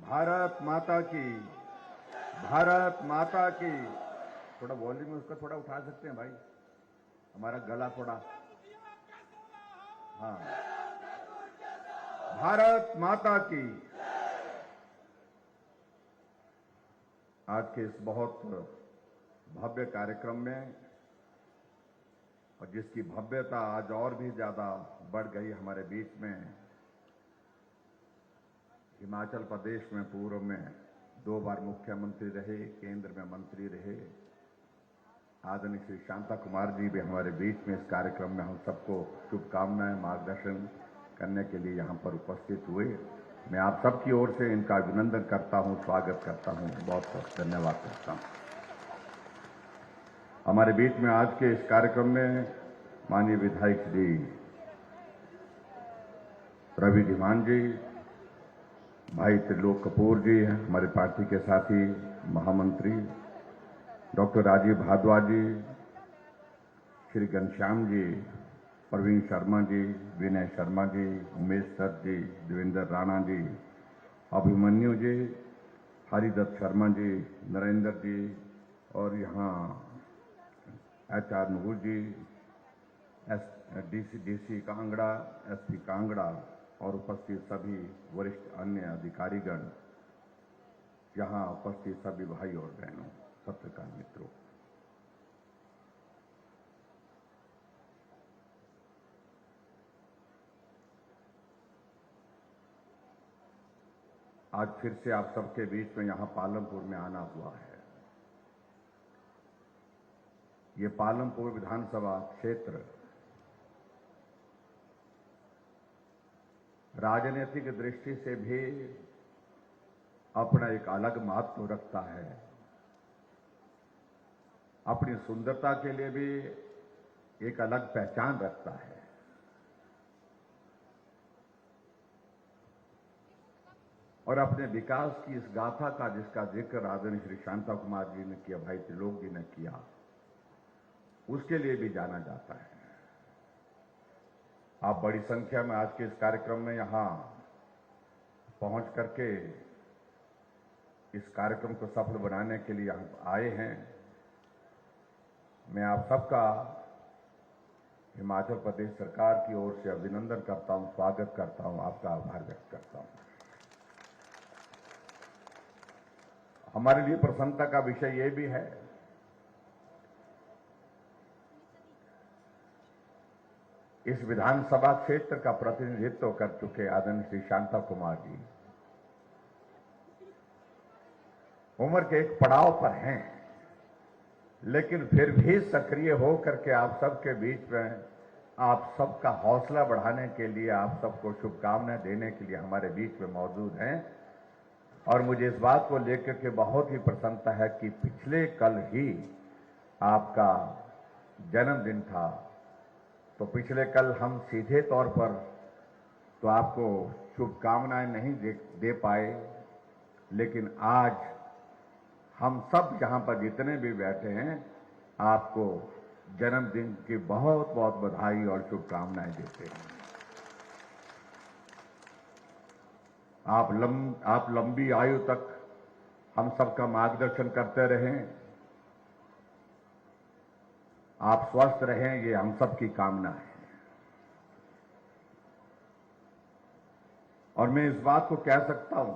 भारत माता की, भारत माता की। थोड़ा वॉल्यूम उसका थोड़ा उठा सकते हैं भाई, हमारा गला थोड़ा। हाँ, भारत माता की। आज के इस बहुत भव्य कार्यक्रम में, और जिसकी भव्यता आज और भी ज्यादा बढ़ गई हमारे बीच में, हिमाचल प्रदेश में पूर्व में 2 बार मुख्यमंत्री रहे, केंद्र में मंत्री रहे, आदरणीय श्री शांता कुमार जी भी हमारे बीच में इस कार्यक्रम में हम सबको शुभकामनाएं, मार्गदर्शन करने के लिए यहां पर उपस्थित हुए। मैं आप सबकी ओर से इनका अभिनंदन करता हूं, स्वागत करता हूं, बहुत बहुत धन्यवाद करता हूं। हमारे बीच में आज के इस कार्यक्रम में माननीय विधायक श्री रवि धीमान जी, भाई त्रिलोक कपूर जी, हमारे पार्टी के साथी महामंत्री डॉक्टर राजीव भारद्वाज जी, श्री घनश्याम जी, प्रवीण शर्मा जी, विनय शर्मा जी, उमेश सर जी, देवेंद्र राणा जी, अभिमन्यु जी, हरिदत्त शर्मा जी, नरेंद्र जी, और यहाँ HR नूर जी, DC कांगड़ा, SP कांगड़ा और उपस्थित सभी वरिष्ठ अन्य अधिकारीगण, यहाँ उपस्थित सभी भाई और बहनों, पत्रकार मित्रों, आज फिर से आप सबके बीच में यहाँ पालमपुर में आना हुआ है। ये पालमपुर विधानसभा क्षेत्र राजनीतिक दृष्टि से भी अपना एक अलग महत्व रखता है, अपनी सुंदरता के लिए भी एक अलग पहचान रखता है। और अपने विकास की इस गाथा का, जिसका जिक्र आदरणीय श्री शांता कुमार जी ने किया, भाई त्रिलोक जी ने किया, उसके लिए भी जाना जाता है। आप बड़ी संख्या में आज के इस कार्यक्रम में यहां पहुंच करके इस कार्यक्रम को सफल बनाने के लिए यहां आए हैं। मैं आप सबका हिमाचल प्रदेश सरकार की ओर से अभिनंदन करता हूं, स्वागत करता हूं, आपका आभार व्यक्त करता हूं। हमारे लिए प्रसन्नता का विषय यह भी है इस विधानसभा क्षेत्र का प्रतिनिधित्व कर चुके आदरणीय श्री शांता कुमार जी उम्र के एक पड़ाव पर हैं, लेकिन फिर भी सक्रिय हो करके आप सबके बीच में आप सबका हौसला बढ़ाने के लिए, आप सबको शुभकामनाएं देने के लिए हमारे बीच में मौजूद हैं। और मुझे इस बात को लेकर के बहुत ही प्रसन्नता है कि पिछले कल ही आपका जन्मदिन था, तो पिछले कल हम सीधे तौर पर तो आपको शुभकामनाएं नहीं दे पाए, लेकिन आज हम सब यहां पर जितने भी बैठे हैं आपको जन्मदिन की बहुत बहुत बधाई और शुभकामनाएं देते हैं। आप लंबी आयु तक हम सबका मार्गदर्शन करते रहें, आप स्वस्थ रहें, ये हम सबकी कामना है। और मैं इस बात को कह सकता हूं,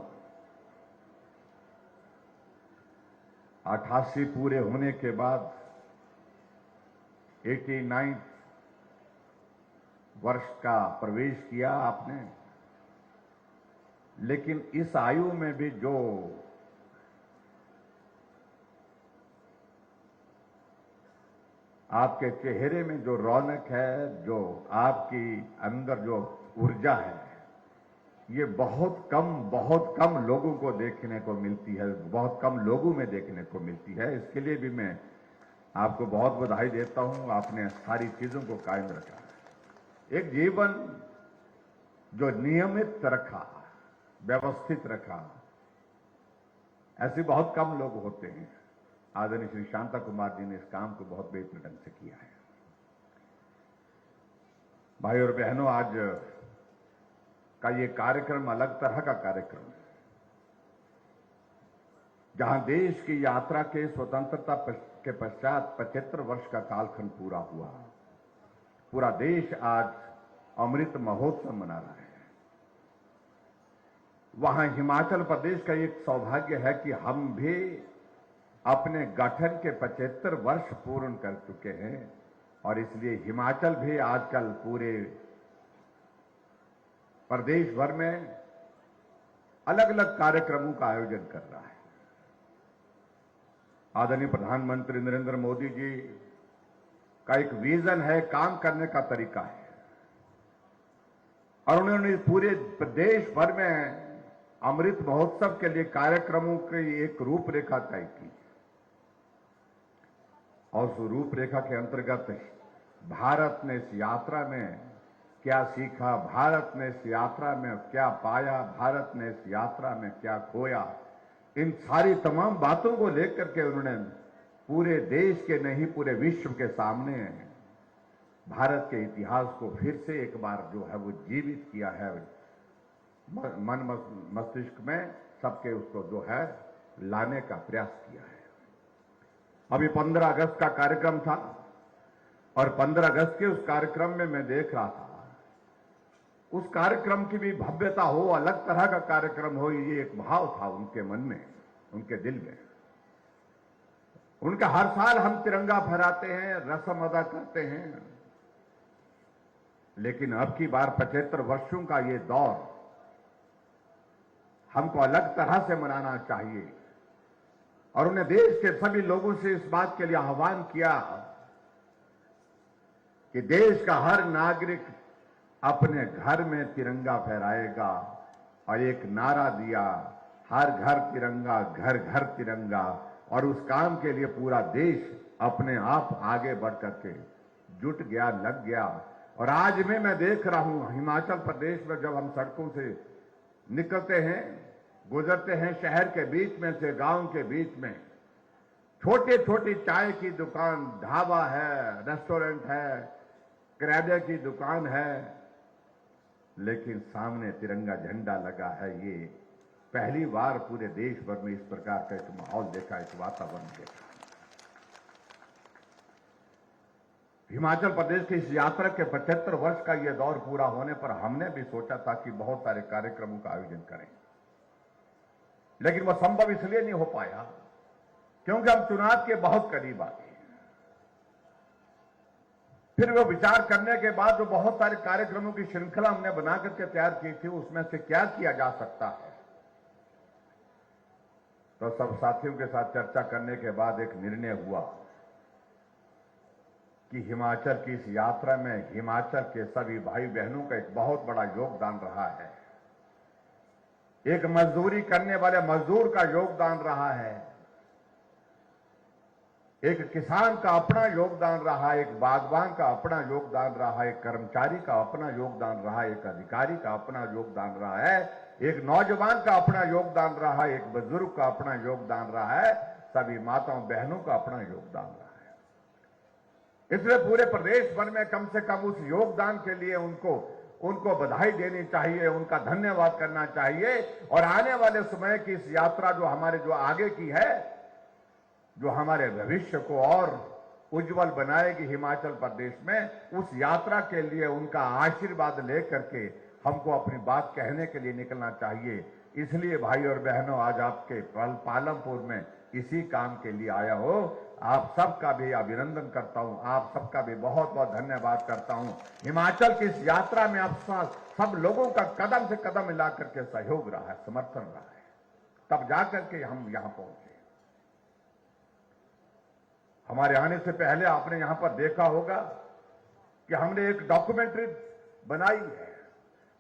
88 पूरे होने के बाद 89 वर्ष का प्रवेश किया आपने, लेकिन इस आयु में भी जो आपके चेहरे में जो रौनक है, जो आपकी अंदर जो ऊर्जा है, ये बहुत कम लोगों को देखने को मिलती है, बहुत कम लोगों में देखने को मिलती है। इसके लिए भी मैं आपको बहुत बधाई देता हूं। आपने सारी चीजों को कायम रखा, एक जीवन जो नियमित रखा, व्यवस्थित रखा, ऐसे बहुत कम लोग होते हैं। आदरणीय श्री शांता कुमार जी ने इस काम को बहुत बेहतर ढंग से किया है। भाई और बहनों, आज का ये कार्यक्रम अलग तरह का कार्यक्रम है। जहां देश की यात्रा के स्वतंत्रता के पश्चात 75 वर्ष का कालखंड पूरा हुआ, पूरा देश आज अमृत महोत्सव मना रहा है। वहां हिमाचल प्रदेश का एक सौभाग्य है कि हम भी अपने गठन के 75 वर्ष पूर्ण कर चुके हैं और इसलिए हिमाचल भी आजकल पूरे प्रदेश भर में अलग अलग कार्यक्रमों का आयोजन कर रहा है। आदरणीय प्रधानमंत्री नरेंद्र मोदी जी का एक विजन है, काम करने का तरीका है और उन्होंने पूरे देश भर में अमृत महोत्सव के लिए कार्यक्रमों की एक रूपरेखा तय की और उस रूपरेखा के अंतर्गत भारत ने इस यात्रा में क्या सीखा, भारत ने इस यात्रा में क्या पाया, भारत ने इस यात्रा में क्या खोया, इन सारी तमाम बातों को लेकर के उन्होंने पूरे देश के नहीं पूरे विश्व के सामने भारत के इतिहास को फिर से एक बार जो है वो जीवित किया है, मन मस्तिष्क में सबके उसको जो है लाने का प्रयास किया है। अभी 15 अगस्त का कार्यक्रम था और 15 अगस्त के उस कार्यक्रम में मैं देख रहा था, उस कार्यक्रम की भी भव्यता हो, अलग तरह का कार्यक्रम हो, ये एक भाव था उनके मन में, उनके दिल में। उनका हर साल हम तिरंगा फहराते हैं, रस्म अदा करते हैं, लेकिन अब की बार 75 वर्षों का ये दौर हमको अलग तरह से मनाना चाहिए और उन्हें देश के सभी लोगों से इस बात के लिए आह्वान किया कि देश का हर नागरिक अपने घर में तिरंगा फहराएगा और एक नारा दिया, हर घर तिरंगा, घर घर तिरंगा, और उस काम के लिए पूरा देश अपने आप आगे बढ़ करके जुट गया, लग गया। और आज में मैं देख रहा हूं हिमाचल प्रदेश में जब हम सड़कों से निकलते हैं, गुजरते हैं शहर के बीच में से, गांव के बीच में, छोटी छोटी चाय की दुकान, ढाबा है, रेस्टोरेंट है, किराने की दुकान है, लेकिन सामने तिरंगा झंडा लगा है। ये पहली बार पूरे देश भर में इस प्रकार का एक माहौल देखा, एक वातावरण देखा। हिमाचल प्रदेश की इस यात्रा के 75 वर्ष का यह दौर पूरा होने पर हमने भी सोचा था कि बहुत सारे कार्यक्रमों का आयोजन करें, लेकिन वह संभव इसलिए नहीं हो पाया क्योंकि हम चुनाव के बहुत करीब आ गए। फिर वो विचार करने के बाद जो बहुत सारे कार्यक्रमों की श्रृंखला हमने बना करके तैयार की थी, उसमें से क्या किया जा सकता है, तो सब साथियों के साथ चर्चा करने के बाद एक निर्णय हुआ कि हिमाचल की इस यात्रा में हिमाचल के सभी भाई बहनों का एक बहुत बड़ा योगदान रहा है। एक मजदूरी करने वाले मजदूर का योगदान रहा है, एक किसान का अपना योगदान रहा, एक बागवान का अपना योगदान रहा, एक कर्मचारी का अपना योगदान रहा, एक अधिकारी का अपना योगदान रहा है, एक नौजवान का अपना योगदान रहा, एक बुजुर्ग का अपना योगदान रहा है, सभी माताओं बहनों का अपना योगदान रहा है। इसलिए पूरे प्रदेश भर में कम से कम उस योगदान के लिए उनको बधाई देनी चाहिए, उनका धन्यवाद करना चाहिए और आने वाले समय की इस यात्रा जो हमारे जो आगे की है, जो हमारे भविष्य को और उज्जवल बनाएगी हिमाचल प्रदेश में, उस यात्रा के लिए उनका आशीर्वाद लेकर के हमको अपनी बात कहने के लिए निकलना चाहिए। इसलिए भाई और बहनों, आज आपके पालमपुर में इसी काम के लिए आया हो। आप सबका भी अभिनंदन करता हूं, आप सबका भी बहुत बहुत धन्यवाद करता हूं। हिमाचल की इस यात्रा में आप सब लोगों का कदम से कदम मिला करके सहयोग रहा है, समर्थन रहा है, तब जाकर के हम यहां पहुंचे। हमारे आने से पहले आपने यहां पर देखा होगा कि हमने एक डॉक्यूमेंट्री बनाई है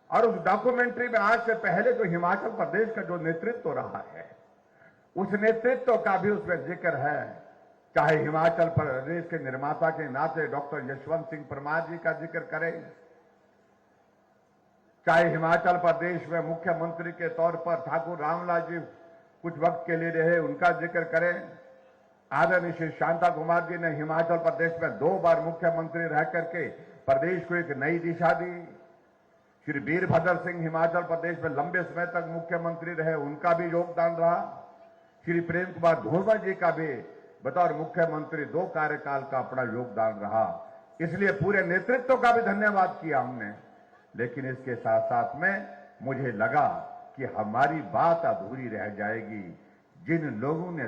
और उस डॉक्यूमेंट्री में आज से पहले जो हिमाचल प्रदेश का जो नेतृत्व रहा है, उस नेतृत्व का भी उसमें जिक्र है। चाहे हिमाचल प्रदेश के निर्माता के नाते डॉक्टर यशवंत सिंह परमार जी का जिक्र करें, चाहे हिमाचल प्रदेश में मुख्यमंत्री के तौर पर ठाकुर रामलाल जी कुछ वक्त के लिए रहे, उनका जिक्र करें। आदरणीय श्री शांता कुमार जी ने हिमाचल प्रदेश में 2 बार मुख्यमंत्री रह करके प्रदेश को एक नई दिशा दी। श्री वीरभद्र सिंह हिमाचल प्रदेश में लंबे समय तक मुख्यमंत्री रहे, उनका भी योगदान रहा। श्री प्रेम कुमार धूमल जी का भी बतौर मुख्यमंत्री 2 कार्यकाल का अपना योगदान रहा, इसलिए पूरे नेतृत्व का भी धन्यवाद किया हमने। लेकिन इसके साथ साथ में मुझे लगा कि हमारी बात अधूरी रह जाएगी। जिन लोगों ने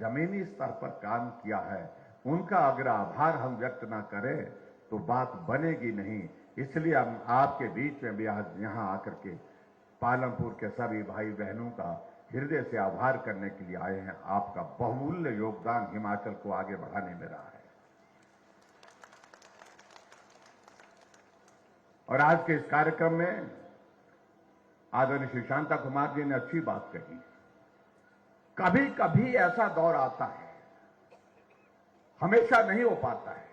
जमीनी स्तर पर काम किया है, उनका अगर आभार हम व्यक्त ना करें तो बात बनेगी नहीं। इसलिए हम आपके बीच में भी आज यहां आकर के पालमपुर के सभी भाई बहनों का हृदय से आभार करने के लिए आए हैं। आपका बहुमूल्य योगदान हिमाचल को आगे बढ़ाने में रहा है। और आज के इस कार्यक्रम में आदरणीय श्री शांता कुमार जी ने अच्छी बात कही। कभी कभी ऐसा दौर आता है, हमेशा नहीं हो पाता है,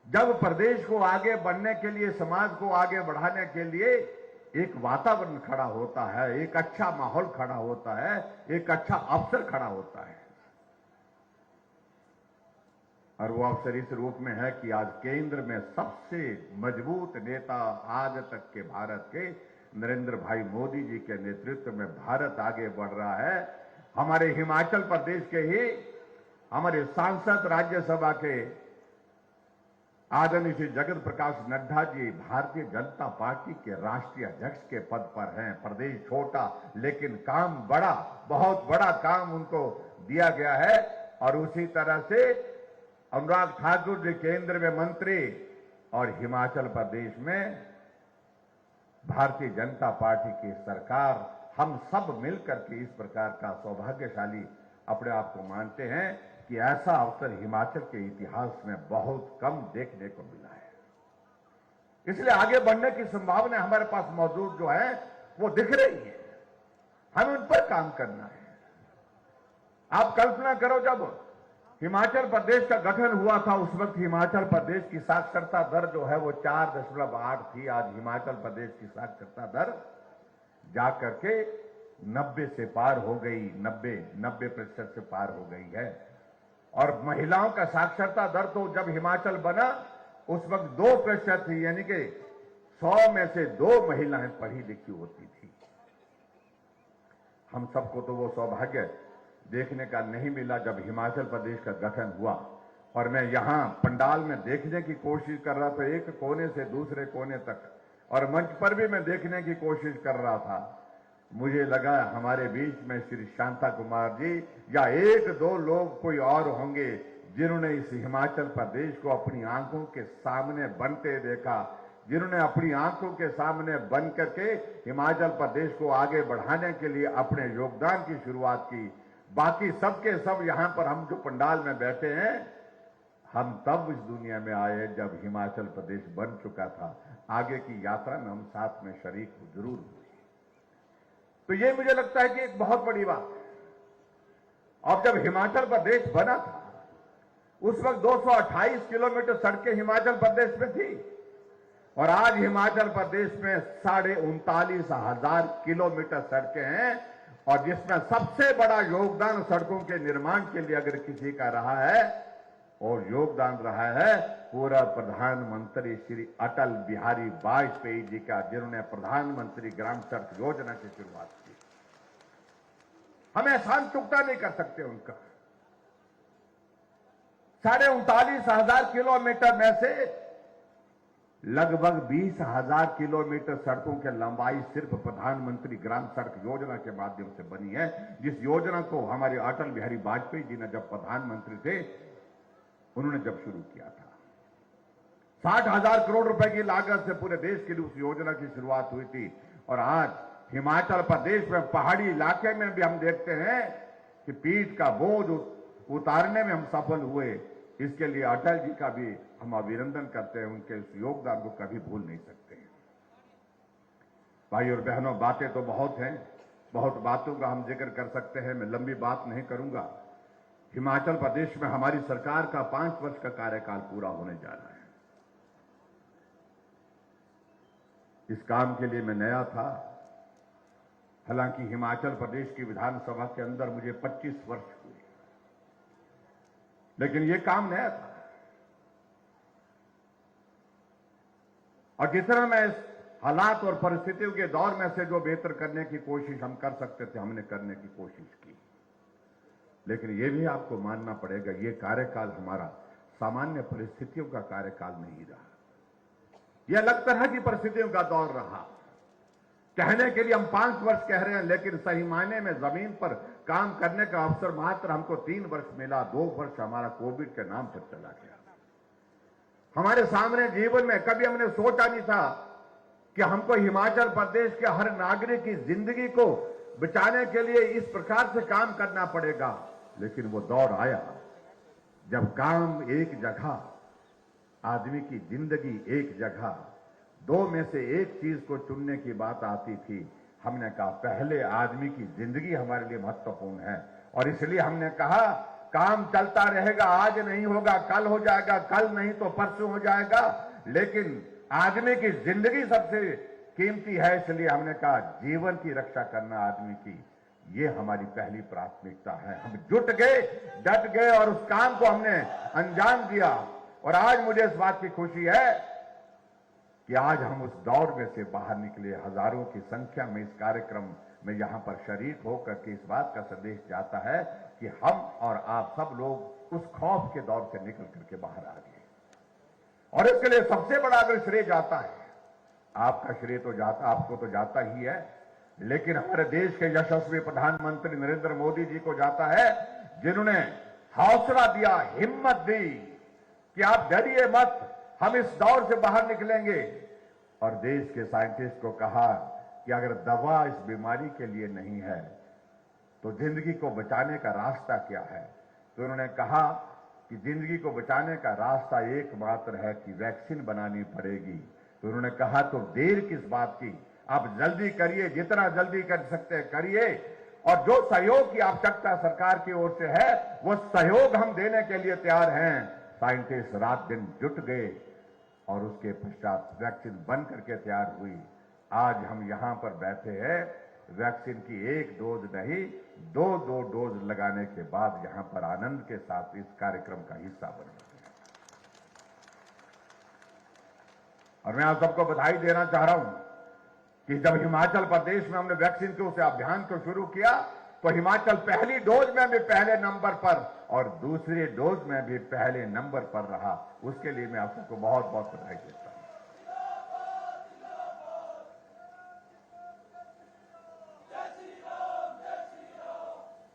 जब प्रदेश को आगे बढ़ने के लिए, समाज को आगे बढ़ाने के लिए एक वातावरण खड़ा होता है, एक अच्छा माहौल खड़ा होता है, एक अच्छा अवसर खड़ा होता है। और वो अवसर इस रूप में है कि आज केंद्र में सबसे मजबूत नेता आज तक के भारत के नरेंद्र भाई मोदी जी के नेतृत्व में भारत आगे बढ़ रहा है। हमारे हिमाचल प्रदेश के ही हमारे सांसद, राज्यसभा के आदरणीय श्री जगत प्रकाश नड्डा जी भारतीय जनता पार्टी के राष्ट्रीय अध्यक्ष के पद पर हैं। प्रदेश छोटा लेकिन काम बड़ा, बहुत बड़ा काम उनको दिया गया है। और उसी तरह से अनुराग ठाकुर जी केंद्र में मंत्री और हिमाचल प्रदेश में भारतीय जनता पार्टी की सरकार, हम सब मिलकर के इस प्रकार का सौभाग्यशाली अपने आप को मानते हैं कि ऐसा अवसर हिमाचल के इतिहास में बहुत कम देखने को मिला है। इसलिए आगे बढ़ने की संभावना हमारे पास मौजूद जो है वो दिख रही है, हमें उन पर काम करना है। आप कल्पना करो, जब हिमाचल प्रदेश का गठन हुआ था उस वक्त हिमाचल प्रदेश की साक्षरता दर जो है वो 4.8 थी। आज हिमाचल प्रदेश की साक्षरता दर जाकर के 90 से पार हो गई, 90% से पार हो गई है। और महिलाओं का साक्षरता दर तो जब हिमाचल बना उस वक्त 2% थी, यानी कि 100 में से 2 महिलाएं पढ़ी लिखी होती थी। हम सबको तो वो सौभाग्य देखने का नहीं मिला जब हिमाचल प्रदेश का गठन हुआ। और मैं यहां पंडाल में देखने की कोशिश कर रहा था, एक कोने से दूसरे कोने तक, और मंच पर भी मैं देखने की कोशिश कर रहा था। मुझे लगा हमारे बीच में श्री शांता कुमार जी या 1-2 लोग कोई और होंगे जिन्होंने इस हिमाचल प्रदेश को अपनी आंखों के सामने बनते देखा, जिन्होंने अपनी आंखों के सामने बन करके हिमाचल प्रदेश को आगे बढ़ाने के लिए अपने योगदान की शुरुआत की। बाकी सबके सब यहां पर हम जो पंडाल में बैठे हैं, हम तब इस दुनिया में आए जब हिमाचल प्रदेश बन चुका था। आगे की यात्रा में हम साथ में शरीक जरूर हुए। तो ये मुझे लगता है कि एक बहुत बड़ी बात है। अब जब हिमाचल प्रदेश बना था उस वक्त 228 किलोमीटर सड़कें हिमाचल प्रदेश में थी, और आज हिमाचल प्रदेश में 39,500 किलोमीटर सड़कें हैं। और जिसमें सबसे बड़ा योगदान सड़कों के निर्माण के लिए अगर किसी का रहा है, और योगदान रहा है पूरा प्रधानमंत्री श्री अटल बिहारी वाजपेयी जी का, जिन्होंने प्रधानमंत्री ग्राम सड़क योजना की शुरुआत की। हम एहसान चुकता नहीं कर सकते उनका। 39,500 किलोमीटर में से लगभग 20,000 किलोमीटर सड़कों की लंबाई सिर्फ प्रधानमंत्री ग्राम सड़क योजना के माध्यम से बनी है, जिस योजना को हमारे अटल बिहारी वाजपेयी जी ने जब प्रधानमंत्री थे उन्होंने जब शुरू किया था। 60,000 करोड़ रुपए की लागत से पूरे देश के लिए उस योजना की शुरुआत हुई थी। और आज हिमाचल प्रदेश में पहाड़ी इलाके में भी हम देखते हैं कि पीठ का बोझ उतारने में हम सफल हुए। इसके लिए अटल जी का भी हम अभिनंदन करते हैं, उनके इस योगदान को कभी भूल नहीं सकते हैं। भाई और बहनों, बातें तो बहुत हैं, बहुत बातों का हम जिक्र कर सकते हैं, मैं लंबी बात नहीं करूंगा। हिमाचल प्रदेश में हमारी सरकार का 5 वर्ष का कार्यकाल पूरा होने जा रहा है। इस काम के लिए मैं नया था। हालांकि हिमाचल प्रदेश की विधानसभा के अंदर मुझे 25 वर्ष हुए, लेकिन यह काम नया था। और जितना मैं इस हालात और परिस्थितियों के दौर में से जो बेहतर करने की कोशिश हम कर सकते थे, हमने करने की कोशिश की। लेकिन ये भी आपको मानना पड़ेगा, ये कार्यकाल हमारा सामान्य परिस्थितियों का कार्यकाल नहीं रहा। यह अलग तरह की परिस्थितियों का दौर रहा। कहने के लिए हम 5 वर्ष कह रहे हैं, लेकिन सही मायने में जमीन पर काम करने का अवसर मात्र हमको 3 वर्ष मिला। 2 वर्ष हमारा कोविड के नाम पर चला गया। हमारे सामने जीवन में कभी हमने सोचा नहीं था कि हमको हिमाचल प्रदेश के हर नागरिक की जिंदगी को बचाने के लिए इस प्रकार से काम करना पड़ेगा। लेकिन वो दौर आया जब काम एक जगह, आदमी की जिंदगी एक जगह, 2 में से एक चीज को चुनने की बात आती थी। हमने कहा पहले आदमी की जिंदगी हमारे लिए महत्वपूर्ण है, और इसलिए हमने कहा काम चलता रहेगा, आज नहीं होगा कल हो जाएगा, कल नहीं तो परसों हो जाएगा, लेकिन आदमी की जिंदगी सबसे कीमती है। इसलिए हमने कहा जीवन की रक्षा करना आदमी की, ये हमारी पहली प्राथमिकता है। हम जुट गए, डट गए और उस काम को हमने अंजाम दिया। और आज मुझे इस बात की खुशी है कि आज हम उस दौर में से बाहर निकले। हजारों की संख्या में इस कार्यक्रम में यहां पर शरीक होकर के इस बात का संदेश जाता है कि हम और आप सब लोग उस खौफ के दौर से निकल करके बाहर आ गए। और इसके लिए सबसे बड़ा अगर श्रेय जाता है, आपका श्रेय तो जाता, आपको तो जाता ही है, लेकिन हमारे देश के यशस्वी प्रधानमंत्री नरेंद्र मोदी जी को जाता है, जिन्होंने हौसला दिया, हिम्मत दी कि आप डरिए मत, हम इस दौर से बाहर निकलेंगे। और देश के साइंटिस्ट को कहा कि अगर दवा इस बीमारी के लिए नहीं है तो जिंदगी को बचाने का रास्ता क्या है। तो उन्होंने कहा कि जिंदगी को बचाने का रास्ता एकमात्र है कि वैक्सीन बनानी पड़ेगी। तो उन्होंने कहा तो देर किस बात की, आप जल्दी करिए, जितना जल्दी कर सकते हैं करिए, और जो सहयोग की आवश्यकता सरकार की ओर से है वो सहयोग हम देने के लिए तैयार हैं। साइंटिस्ट रात दिन जुट गए और उसके पश्चात वैक्सीन बन करके तैयार हुई। आज हम यहां पर बैठे हैं, वैक्सीन की 1 डोज नहीं 2 डोज लगाने के बाद यहां पर आनंद के साथ इस कार्यक्रम का हिस्सा बन गए। और मैं आप सबको बधाई देना चाह रहा हूं कि जब हिमाचल प्रदेश में हमने वैक्सीन के उस अभियान को शुरू किया तो हिमाचल पहली डोज में भी पहले नंबर पर और दूसरी डोज में भी पहले नंबर पर रहा। उसके लिए मैं आप सबको बहुत बहुत बधाई देता हूं।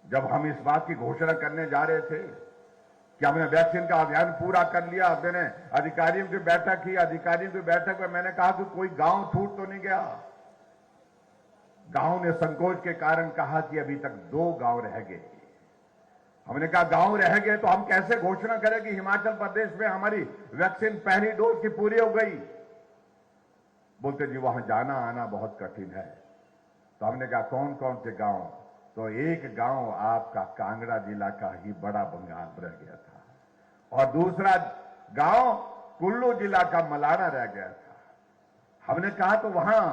जब हम इस बात की घोषणा करने जा रहे थे कि हमने वैक्सीन का अभियान पूरा कर लिया, मैंने अधिकारियों की बैठक की, अधिकारियों की बैठक में मैंने कहा कि कोई गांव छूट तो नहीं गया। गांव ने संकोच के कारण कहा कि अभी तक 2 गांव रह गए। हमने कहा गांव रह गए तो हम कैसे घोषणा करें कि हिमाचल प्रदेश में हमारी वैक्सीन पहली डोज की पूरी हो गई। बोलते जी वहां जाना आना बहुत कठिन है। तो हमने कहा कौन कौन से गांव, तो एक गांव आपका कांगड़ा जिला का ही बड़ा बंगाल रह गया था, और दूसरा गांव कुल्लू जिला का मलाना रह गया था। हमने कहा तो वहां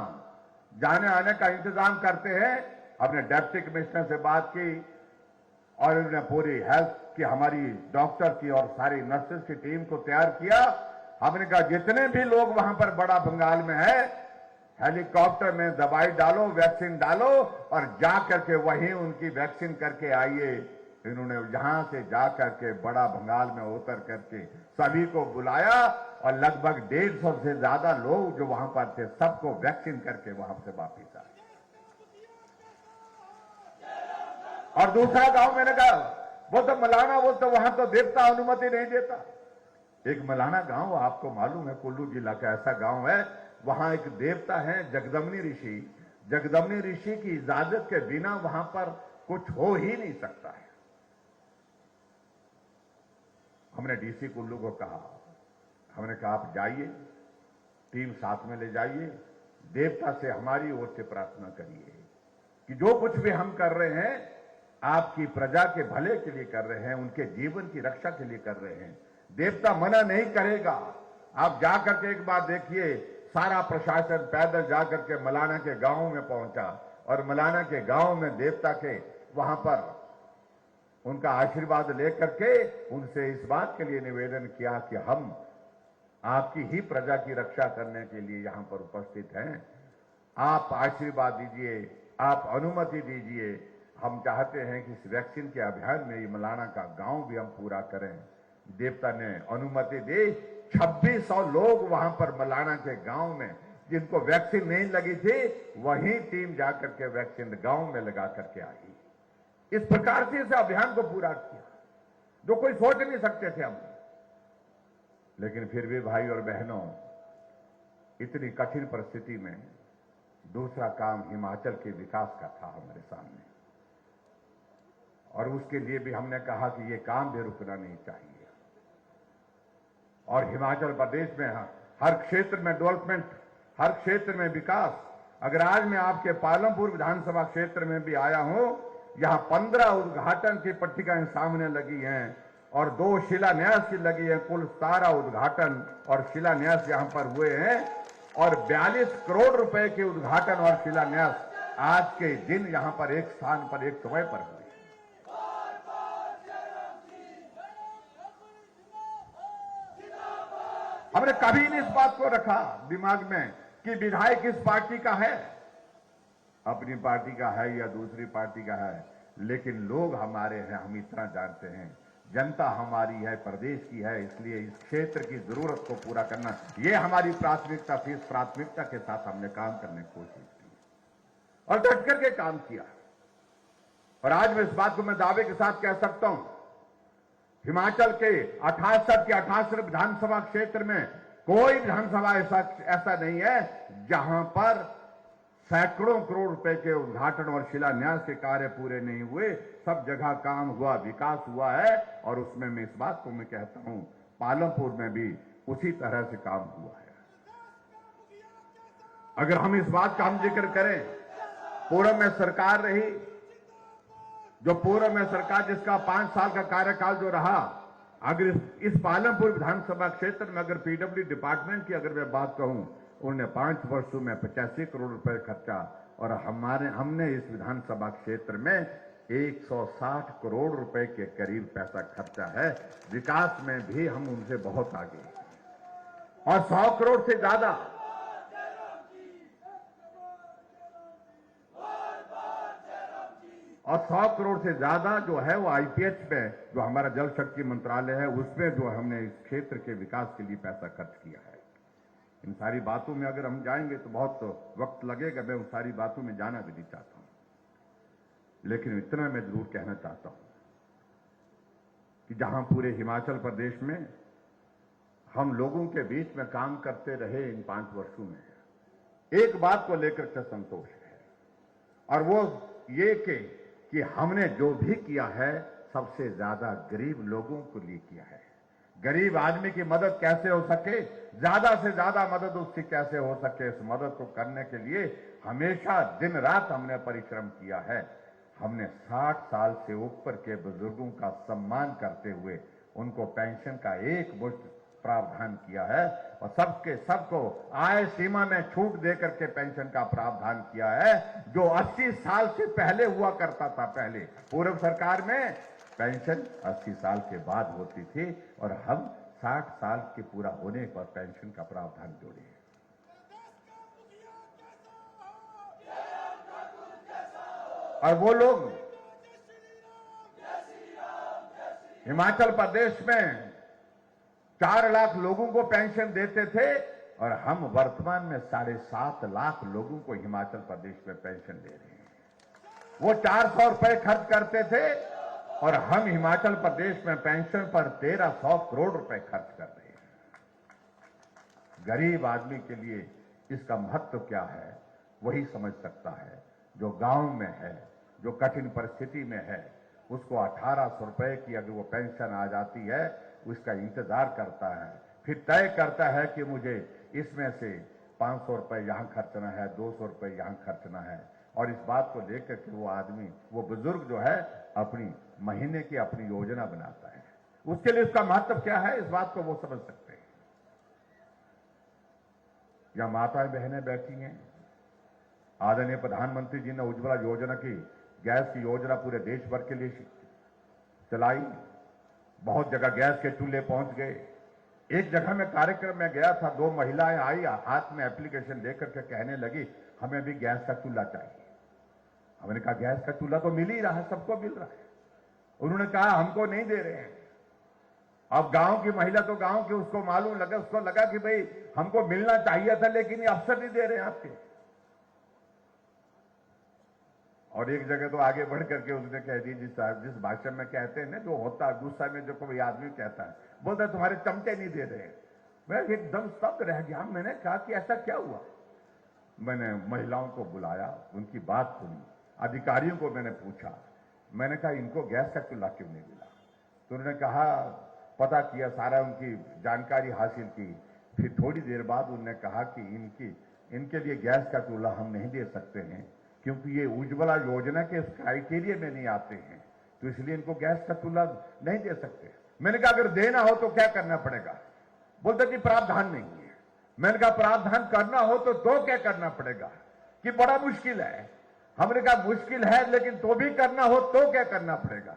जाने आने का इंतजाम करते हैं। हमने डिप्टी कमिश्नर से बात की और उन्होंने पूरी हेल्थ की, हमारी डॉक्टर की और सारी नर्सेस की टीम को तैयार किया। हमने कहा जितने भी लोग वहां पर बड़ा बंगाल में है, हेलीकॉप्टर में दवाई डालो, वैक्सीन डालो और जा करके वहीं उनकी वैक्सीन करके आइए। इन्होंने यहां से जा करके बड़ा बंगाल में उतर करके सभी को बुलाया और लगभग 150 से ज्यादा लोग जो वहां पर थे सबको वैक्सीन करके वहां से वापिस आए। और दूसरा गांव मैंने कहा वो तो मलाना, वो तो वहां तो देवता अनुमति नहीं देता। एक मलाना गांव आपको मालूम है कुल्लू जिला का ऐसा गांव है, वहां एक देवता है जगदम्नी ऋषि। जगदम्नी ऋषि की इजाजत के बिना वहां पर कुछ हो ही नहीं सकता है। हमने डीसी कुल्लू को कहा, हमने कहा आप जाइए, टीम साथ में ले जाइए, देवता से हमारी ओर से प्रार्थना करिए कि जो कुछ भी हम कर रहे हैं आपकी प्रजा के भले के लिए कर रहे हैं, उनके जीवन की रक्षा के लिए कर रहे हैं। देवता मना नहीं करेगा। आप जाकर के एक बार देखिए, सारा प्रशासन पैदल जाकर के मलाना के गांव में पहुंचा और मलाना के गांव में देवता के वहां पर उनका आशीर्वाद लेकर के उनसे इस बात के लिए निवेदन किया कि हम आपकी ही प्रजा की रक्षा करने के लिए यहां पर उपस्थित हैं। आप आशीर्वाद दीजिए, आप अनुमति दीजिए, हम चाहते हैं कि इस वैक्सीन के अभियान में ये मलाना का गांव भी हम पूरा करें। देवता ने अनुमति दी, 2600 लोग वहां पर मलाना के गांव में जिनको वैक्सीन नहीं लगी थी, वही टीम जाकर के वैक्सीन गांव में लगा करके आई। इस प्रकार से इस अभियान को पूरा किया जो कोई सोच नहीं सकते थे हम। लेकिन फिर भी भाई और बहनों, इतनी कठिन परिस्थिति में दूसरा काम हिमाचल के विकास का था हमारे सामने, और उसके लिए भी हमने कहा कि ये काम भी रुकना नहीं चाहिए। और हिमाचल प्रदेश में हर क्षेत्र में डेवलपमेंट, हर क्षेत्र में विकास। अगर आज मैं आपके पालमपुर विधानसभा क्षेत्र में भी आया हूं, यहां 15 उद्घाटन की पट्टिकाएं सामने लगी हैं और 2 शिलान्यास की लगी है। कुल 17 उद्घाटन और शिलान्यास यहां पर हुए हैं और 42 करोड़ रुपए के उद्घाटन और शिलान्यास आज के दिन यहां पर एक स्थान पर एक समय पर हुए। हमने कभी नहीं इस बात को रखा दिमाग में कि विधायक किस पार्टी का है, अपनी पार्टी का है या दूसरी पार्टी का है, लेकिन लोग हमारे हैं, हम इतना जानते हैं। जनता हमारी है, प्रदेश की है, इसलिए इस क्षेत्र की जरूरत को पूरा करना ये हमारी प्राथमिकता थी। इस प्राथमिकता के साथ हमने काम करने की कोशिश की और डट करके काम किया। और आज मैं इस बात को मैं दावे के साथ कह सकता हूं, हिमाचल के 68 विधानसभा क्षेत्र में कोई विधानसभा ऐसा नहीं है जहां पर सैकड़ों करोड़ रुपए के उद्घाटन और शिलान्यास के कार्य पूरे नहीं हुए। सब जगह काम हुआ, विकास हुआ है। और उसमें मैं इस बात को मैं कहता हूं, पालमपुर में भी उसी तरह से काम हुआ है। अगर हम इस बात का हम जिक्र करें, पूर्व में सरकार रही, जो पूर्व में सरकार जिसका 5 साल का कार्यकाल जो रहा, अगर इस पालमपुर विधानसभा क्षेत्र में अगर पीडब्ल्यू डिपार्टमेंट की अगर मैं बात कहूं, उन्होंने 5 वर्षों में 85 करोड़ रुपए खर्चा और हमने इस विधानसभा क्षेत्र में 160 करोड़ रुपए के करीब पैसा खर्चा है। विकास में भी हम उनसे बहुत आगे हैं और 100 करोड़ से ज्यादा जो है वो आईपीएच में, जो हमारा जल शक्ति मंत्रालय है, उसमें जो हमने इस क्षेत्र के विकास के लिए पैसा खर्च किया है। इन सारी बातों में अगर हम जाएंगे तो बहुत वक्त लगेगा, मैं उन सारी बातों में जाना भी नहीं चाहता हूं। लेकिन इतना मैं जरूर कहना चाहता हूं कि जहां पूरे हिमाचल प्रदेश में हम लोगों के बीच में काम करते रहे इन 5 वर्षों में, एक बात को लेकर के संतोष है, और वो ये कि हमने जो भी किया है सबसे ज्यादा गरीब लोगों को लिए किया है। गरीब आदमी की मदद कैसे हो सके, ज्यादा से ज्यादा मदद उसकी कैसे हो सके, इस मदद को करने के लिए हमेशा दिन रात हमने परिश्रम किया है। हमने 60 साल से ऊपर के बुजुर्गों का सम्मान करते हुए उनको पेंशन का एक मुश्त प्रावधान किया है और सबको आय सीमा में छूट देकर के पेंशन का प्रावधान किया है, जो 80 साल से पहले हुआ करता था। पहले पूर्व सरकार में पेंशन 80 साल के बाद होती थी और हम 60 साल के पूरा होने पर पेंशन का प्रावधान जोड़े हैं। और वो लोग हिमाचल प्रदेश में 4 लाख लोगों को पेंशन देते थे और हम वर्तमान में 7.5 लाख लोगों को हिमाचल प्रदेश में पेंशन दे रहे हैं। वो 400 रुपए खर्च करते थे और हम हिमाचल प्रदेश में पेंशन पर 1300 करोड़ रुपए खर्च कर रहे हैं। गरीब आदमी के लिए इसका महत्व क्या है वही समझ सकता है। जो गांव में है, जो कठिन परिस्थिति में है, उसको 1800 रुपए की अगर वो पेंशन आ जाती है, उसका इंतजार करता है, फिर तय करता है कि मुझे इसमें से 500 रुपए यहां खर्चना है, 200 रुपए यहां खर्चना है। और इस बात को लेकर के वो आदमी, वो बुजुर्ग जो है, अपनी महीने की अपनी योजना बनाता है। उसके लिए इसका महत्व क्या है, इस बात को वो समझ सकते हैं। यहां माताएं बहनें बैठी हैं, आदरणीय प्रधानमंत्री जी ने उज्ज्वला योजना की, गैस की योजना पूरे देश भर के लिए चलाई। बहुत जगह गैस के चूल्हे पहुंच गए। एक जगह में कार्यक्रम में गया था, 2 महिलाएं आई, हाथ में एप्लीकेशन लेकर के कहने लगी, हमें भी गैस का चूल्हा चाहिए। हमने कहा गैस का चूल्हा तो मिल ही रहा है, सबको मिल रहा है। उन्होंने कहा हमको नहीं दे रहे हैं। अब गांव की महिला तो गांव की, उसको मालूम लगा, उसको लगा कि भाई हमको मिलना चाहिए था लेकिन ये अफसर नहीं दे रहे हैं आपके। और एक जगह तो आगे बढ़ करके उसने कह दी, जिस भाषा में कहते हैं ना, जो होता है गुस्सा में जो कोई आदमी कहता है, बोलता है तुम्हारे चमचे नहीं दे रहे हैं। मैं एकदम स्तब्ध रह गया। मैंने कहा कि ऐसा क्या हुआ। मैंने महिलाओं को बुलाया, उनकी बात सुनी, अधिकारियों को मैंने पूछा, मैंने कहा इनको गैस का चूल्हा क्यों नहीं मिला। तो उन्होंने कहा, पता किया, सारा उनकी जानकारी हासिल की। फिर थोड़ी देर बाद उन्होंने कहा कि इनके लिए गैस का चूल्हा हम नहीं दे सकते हैं क्योंकि ये उज्ज्वला योजना के क्राइटेरिया में नहीं आते हैं, तो इसलिए इनको गैस का चूल्हा नहीं दे सकते। मैंने कहा अगर देना हो तो क्या करना पड़ेगा। बोलते कि प्रावधान नहीं है। मैंने कहा प्रावधान करना हो तो क्या करना पड़ेगा, कि बड़ा मुश्किल है। हमने कहा मुश्किल है लेकिन तो भी करना हो तो क्या करना पड़ेगा।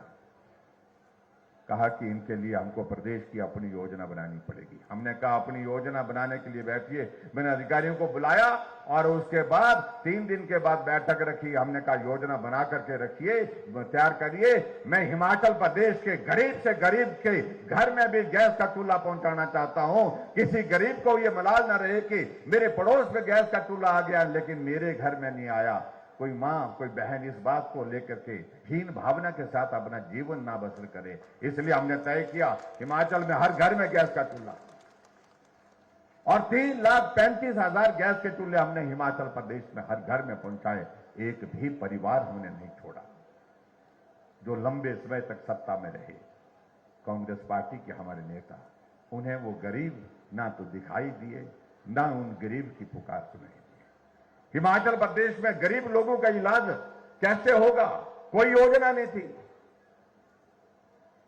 कहा कि इनके लिए हमको प्रदेश की अपनी योजना बनानी पड़ेगी। हमने कहा अपनी योजना बनाने के लिए बैठिए। मैंने अधिकारियों को बुलाया और उसके बाद 3 दिन के बाद बैठक रखी। हमने कहा योजना बना करके रखिए, तैयार करिए। मैं हिमाचल प्रदेश के गरीब से गरीब के घर में भी गैस का चूल्हा पहुंचाना चाहता हूं। किसी गरीब को यह मलाल न रहे कि मेरे पड़ोस में गैस का चूल्हा आ गया लेकिन मेरे घर में नहीं आया। कोई मां, कोई बहन इस बात को लेकर के हीन भावना के साथ अपना जीवन ना बसर करे। इसलिए हमने तय किया हिमाचल में हर घर में गैस का चूल्हा, और 3,35,000 गैस के चूल्हे हमने हिमाचल प्रदेश में हर घर में पहुंचाए। एक भी परिवार हमने नहीं छोड़ा। जो लंबे समय तक सत्ता में रहे कांग्रेस पार्टी के हमारे नेता, उन्हें वो गरीब ना तो दिखाई दिए, ना उन गरीब की पुकार सुनाई। हिमाचल प्रदेश में गरीब लोगों का इलाज कैसे होगा, कोई योजना नहीं थी।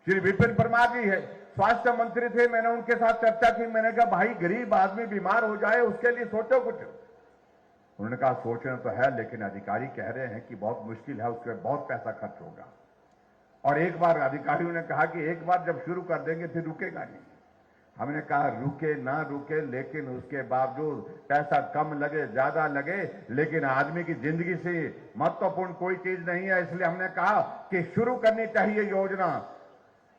श्री विपिन परमार जी है, स्वास्थ्य मंत्री थे, मैंने उनके साथ चर्चा की। मैंने कहा भाई गरीब आदमी बीमार हो जाए उसके लिए सोचो कुछ। उन्होंने कहा सोचना तो है लेकिन अधिकारी कह रहे हैं कि बहुत मुश्किल है, उसके बहुत पैसा खर्च होगा। और एक बार अधिकारियों ने कहा कि एक बार जब शुरू कर देंगे फिर रुकेगा नहीं। हमने कहा रुके ना रुके लेकिन उसके बावजूद पैसा कम लगे ज्यादा लगे, लेकिन आदमी की जिंदगी से महत्वपूर्ण कोई चीज नहीं है। इसलिए हमने कहा कि शुरू करनी चाहिए योजना।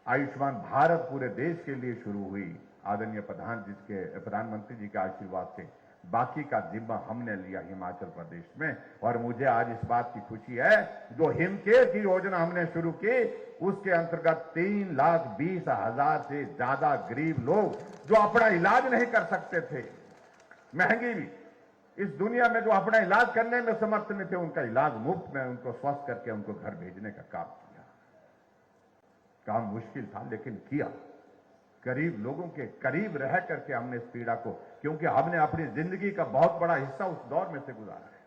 आयुष्मान भारत पूरे देश के लिए शुरू हुई आदरणीय प्रधानमंत्री जी के आशीर्वाद से। बाकी का जिम्मा हमने लिया हिमाचल प्रदेश में। और मुझे आज इस बात की खुशी है, जो हिमकेयर की योजना हमने शुरू की उसके अंतर्गत 3,20,000 से ज्यादा गरीब लोग जो अपना इलाज नहीं कर सकते थे, महंगी भी इस दुनिया में जो अपना इलाज करने में समर्थ नहीं थे, उनका इलाज मुफ्त में उनको स्वस्थ करके उनको घर भेजने का काम किया। काम मुश्किल था लेकिन किया। गरीब लोगों के करीब रह करके हमने इस पीड़ा को, क्योंकि हमने अपनी जिंदगी का बहुत बड़ा हिस्सा उस दौर में से गुजारा है,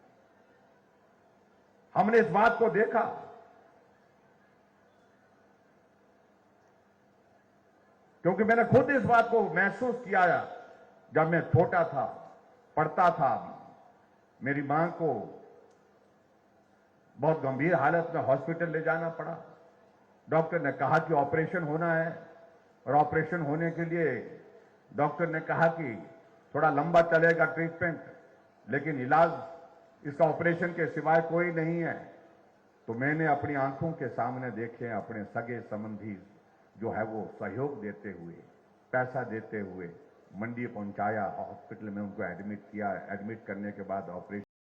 हमने इस बात को देखा। क्योंकि मैंने खुद इस बात को महसूस किया जब मैं छोटा था, पढ़ता था। मेरी मां को बहुत गंभीर हालत में हॉस्पिटल ले जाना पड़ा। डॉक्टर ने कहा कि ऑपरेशन होना है, और ऑपरेशन होने के लिए डॉक्टर ने कहा कि थोड़ा लंबा चलेगा ट्रीटमेंट, लेकिन इलाज इसका ऑपरेशन के सिवाय कोई नहीं है। तो मैंने अपनी आंखों के सामने देखे अपने सगे संबंधी जो है वो सहयोग देते हुए, पैसा देते हुए मंडी पहुंचाया, हॉस्पिटल में उनको एडमिट किया। एडमिट करने के बाद ऑपरेशन